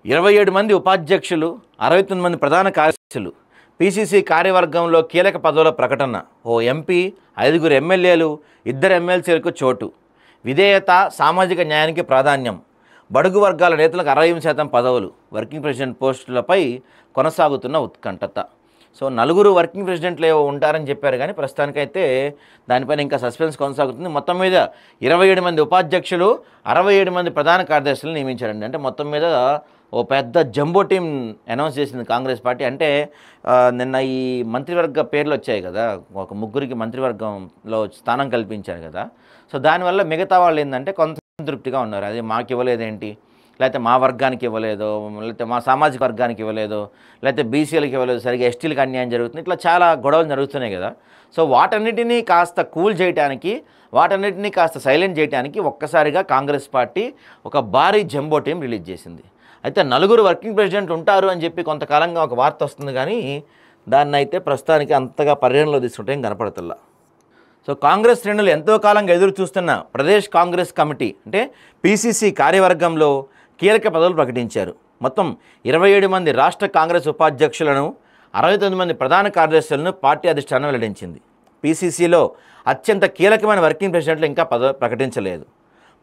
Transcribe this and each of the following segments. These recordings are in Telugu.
27 మంది ఉపాధ్యక్షులు, 69 మంది ప్రధాన కార్యదర్శులు, పీసీసీ కార్యవర్గంలో కీలక పదవుల ప్రకటన, ఓ ఎంపీ, 5 ఎమ్మెల్యేలు, 2 ఎమ్మెల్సీలకు చోటు, విధేయత, సామాజిక న్యాయానికి ప్రాధాన్యం, బడుగు వర్గాల నేతలకు 60% పదవులు, వర్కింగ్ ప్రెసిడెంట్ పోస్టులపై కొనసాగుతున్న ఉత్కంఠత. సో 4 వర్కింగ్ ప్రెసిడెంట్లు ఉంటారని చెప్పారు, కానీ ప్రస్తుతానికైతే దానిపైన ఇంకా సస్పెన్స్ కొనసాగుతుంది. మొత్తం మీద 27 మంది ఉపాధ్యక్షులు, 67 మంది ప్రధాన కార్యదర్శులు నియమించారండి. అంటే మొత్తం మీద ఓ పెద్ద జంబో టీం అనౌన్స్ చేసింది కాంగ్రెస్ పార్టీ. అంటే నిన్న ఈ మంత్రివర్గ పేర్లు వచ్చాయి కదా, ఒక 3 మంత్రివర్గంలో స్థానం కల్పించారు కదా. సో దానివల్ల మిగతా వాళ్ళు ఏంటంటే కొంత సంతృప్తిగా ఉన్నారు. అదే మాకు ఇవ్వలేదేంటి, లేకపోతే మా వర్గానికి ఇవ్వలేదో, లేకపోతే మా సామాజిక వర్గానికి ఇవ్వలేదో, లేకపోతే బీసీలకు ఇవ్వలేదు, సరిగ్గా ఎస్టీలకు అన్యాయం జరుగుతుంది, ఇట్లా చాలా గొడవలు జరుగుతున్నాయి కదా. సో వాటన్నిటినీ కాస్త కూల్ చేయడానికి, వాటన్నిటినీ కాస్త సైలెంట్ చేయడానికి ఒక్కసారిగా కాంగ్రెస్ పార్టీ ఒక భారీ జంబో టీం రిలీజ్ చేసింది. అయితే 4 వర్కింగ్ ప్రెసిడెంట్ ఉంటారు అని చెప్పి కొంతకాలంగా ఒక వార్త వస్తుంది, కానీ దాన్ని అయితే ప్రస్తుతానికి అంతగా పరిగణలో తీసుకుంటే ఏం కనపడుతుందా. సో కాంగ్రెస్ శ్రేణులు ఎంతో కాలంగా ఎదురు చూస్తున్న ప్రదేశ్ కాంగ్రెస్ కమిటీ అంటే పీసీసీ కార్యవర్గంలో కీలక పదవులు ప్రకటించారు. మొత్తం 27 మంది రాష్ట్ర కాంగ్రెస్ ఉపాధ్యక్షులను, 69 మంది ప్రధాన కార్యదర్శులను పార్టీ అధిష్టానం వెల్లడించింది. పీసీసీలో అత్యంత కీలకమైన వర్కింగ్ ప్రెసిడెంట్లు ఇంకా ప్రకటించలేదు.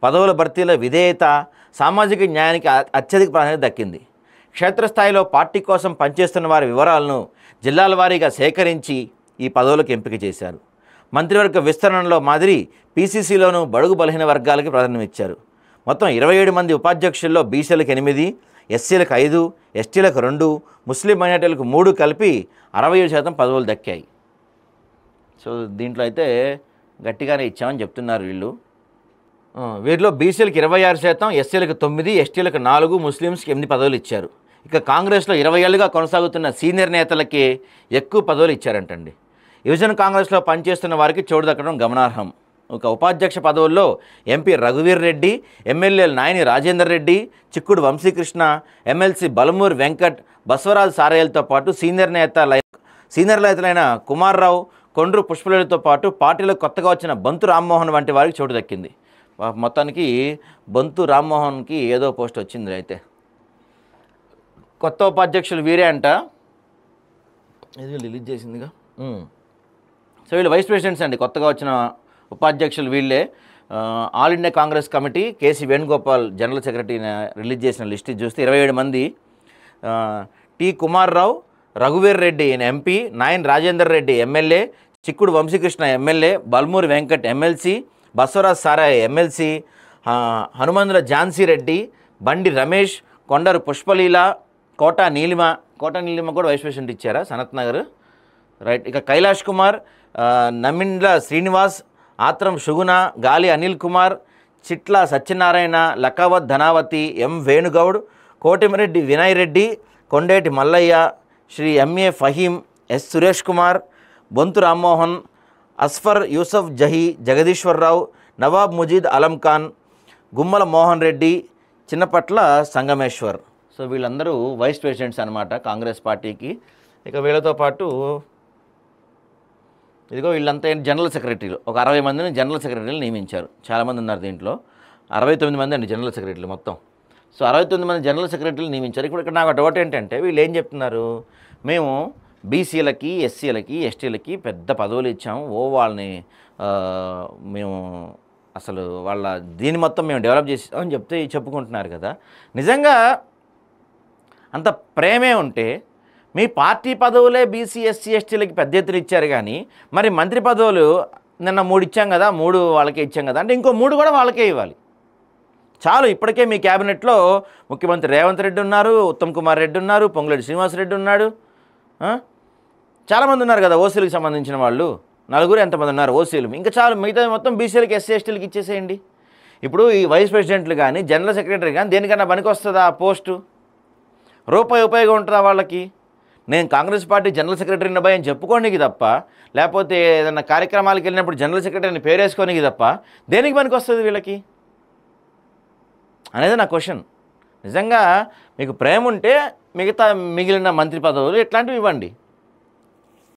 పదవుల భర్తీలో విధేయత, సామాజిక న్యాయానికి అత్యధిక ప్రాధాన్యత దక్కింది. క్షేత్రస్థాయిలో పార్టీ కోసం పనిచేస్తున్న వారి వివరాలను జిల్లాల వారీగా సేకరించి ఈ పదవులకు ఎంపిక చేశారు. మంత్రివర్గ విస్తరణలో మాదిరి పీసీసీలోనూ బడుగు బలహీన వర్గాలకి ప్రాధాన్యం ఇచ్చారు. మొత్తం 27 మంది ఉపాధ్యక్షుల్లో బీసీలకు 8, ఎస్సీలకు 5, ఎస్టీలకు 2, ముస్లిం మైనార్టీలకు 3 కలిపి 67% పదవులు దక్కాయి. సో దీంట్లో అయితే గట్టిగానే ఇచ్చామని చెప్తున్నారు వీళ్ళు. వీరిలో బీసీలకు 26%, ఎస్సీలకు 9, ఎస్టీలకు 4, ముస్లిమ్స్కి 8 పదవులు ఇచ్చారు. ఇక కాంగ్రెస్లో 20 ఏళ్ళుగా కొనసాగుతున్న సీనియర్ నేతలకి ఎక్కువ పదవులు ఇచ్చారంటండి. యువజన కాంగ్రెస్లో పనిచేస్తున్న వారికి చోటు దక్కడం గమనార్హం. ఒక ఉపాధ్యక్ష పదవుల్లో ఎంపీ రఘువీర్ రెడ్డి, ఎమ్మెల్యేలు నాయని రాజేందర్ రెడ్డి, చిక్కుడు వంశీకృష్ణ, ఎమ్మెల్సీ బలమూరి వెంకట్, బసవరాజు సారయ్యలతో పాటు సీనియర్ నేతలైన కుమార్ రావు, కొండ్రు పుష్పలతో పాటు పార్టీలో కొత్తగా వచ్చిన బంతు రామ్మోహన్ వంటి వారికి చోటు దక్కింది. మొత్తానికి బంతు రామ్మోహన్కి ఏదో పోస్ట్ వచ్చింది. అయితే కొత్త ఉపాధ్యక్షులు వీరే అంట, ఇది రిలీజ్ చేసిందిగా. సో వీళ్ళు వైస్ ప్రెసిడెంట్స్ అండి, కొత్తగా వచ్చిన ఉపాధ్యక్షులు వీళ్ళే. All India Congress committee KC Venugopal general సెక్రటరీని రిలీజ్ చేసిన లిస్ట్ చూస్తే 27 మంది. టి కుమార్ రావు, రఘువీర్ Reddy MP, Nayan Rajender Reddy MLA, Chikkudu Vamshikrishna MLA, Balmoori Venkat MLC, Basavaraj Sarayya MLC, Hanumanthula Jhansi Reddy, బండి రమేష్, కొండరు పుష్పలీల, కోట నీలిమ కూడా వైస్ ప్రెసిడెంట్ ఇచ్చారా సనత్ నగర్, రైట్. ఇక కైలాష్ కుమార్, నమిండ్ల శ్రీనివాస్, ఆత్రం షుగున, గాలి అనిల్ కుమార్, చిట్ల సత్యనారాయణ, లకావత్ ధనావతి, ఎం వేణుగౌడ్, కోటిమిరెడ్డి వినయ్ రెడ్డి, కొండేటి మల్లయ్య, శ్రీ ఎంఏ ఫహీం, ఎస్ సురేష్ కుమార్, బొంతు రామ్మోహన్, అస్ఫర్ యూసఫ్ జహీ, జగదీశ్వరరావు, నవాబ్ ముజీద్ అలం ఖాన్, గుమ్మల మోహన్ రెడ్డి, చిన్నపట్ల సంగమేశ్వర్. సో వీళ్ళందరూ వైస్ ప్రెసిడెంట్స్ అనమాట కాంగ్రెస్ పార్టీకి. ఇక వీళ్ళతో పాటు ఇదిగో వీళ్ళంతా జనరల్ సెక్రటరీలు, ఒక 60 మందిని జనరల్ సెక్రటరీలు నియమించారు. చాలామంది ఉన్నారు దీంట్లో, 69 మంది అండి జనరల్ సెక్రటరీలు మొత్తం. సో 69 మంది జనరల్ సెక్రటరీలు నియమించారు. ఇక్కడ నాకు డౌట్ ఏంటంటే వీళ్ళు ఏం చెప్తున్నారు, మేము బీసీలకి, ఎస్సీలకి, ఎస్టీలకి పెద్ద పదవులు ఇచ్చాము, వాళ్ళని మేము అసలు వాళ్ళ దీని మొత్తం మేము డెవలప్ చేసామని చెప్పుకుంటున్నారు కదా. నిజంగా అంత ప్రేమే ఉంటే మీ పార్టీ పదవులే బీసీ, ఎస్సీ, ఎస్టీలకి పెద్ద ఎత్తున ఇచ్చారు, కానీ మరి మంత్రి పదవులు నిన్న 3 ఇచ్చాం కదా, 3 వాళ్ళకే ఇచ్చాం కదా అంటే ఇంకో 3 కూడా వాళ్ళకే ఇవ్వాలి. చాలు, ఇప్పటికే మీ క్యాబినెట్లో ముఖ్యమంత్రి రేవంత్ రెడ్డి ఉన్నారు, ఉత్తమ్ కుమార్ రెడ్డి ఉన్నారు, పొంగులేటి శ్రీనివాసరెడ్డి ఉన్నాడు, చాలామంది ఉన్నారు కదా ఓసీలకు సంబంధించిన వాళ్ళు, 4 ఎంతమంది ఉన్నారు ఓసీలు. ఇంకా చాలు, మిగతా మొత్తం బీసీలకి, ఎస్సీ, ఎస్టీలకి ఇచ్చేసేయండి. ఇప్పుడు ఈ వైస్ ప్రెసిడెంట్లు కానీ జనరల్ సెక్రటరీ కానీ దేనికన్నా పనికి వస్తుందా ఆ పోస్టు? రూపాయి ఉపయోగం ఉంటుందా వాళ్ళకి? నేను కాంగ్రెస్ పార్టీ జనరల్ సెక్రటరీని భయం చెప్పుకోనికి తప్ప, లేకపోతే ఏదైనా కార్యక్రమాలకు వెళ్ళినప్పుడు జనరల్ సెక్రటరీని పేరేసుకోనికి తప్ప దేనికి పనికి వస్తుంది వీళ్ళకి అనేది నా క్వశ్చన్. నిజంగా మీకు ప్రేమ ఉంటే మిగతా మిగిలిన మంత్రి పదవులు ఇట్లాంటివి ఇవ్వండి.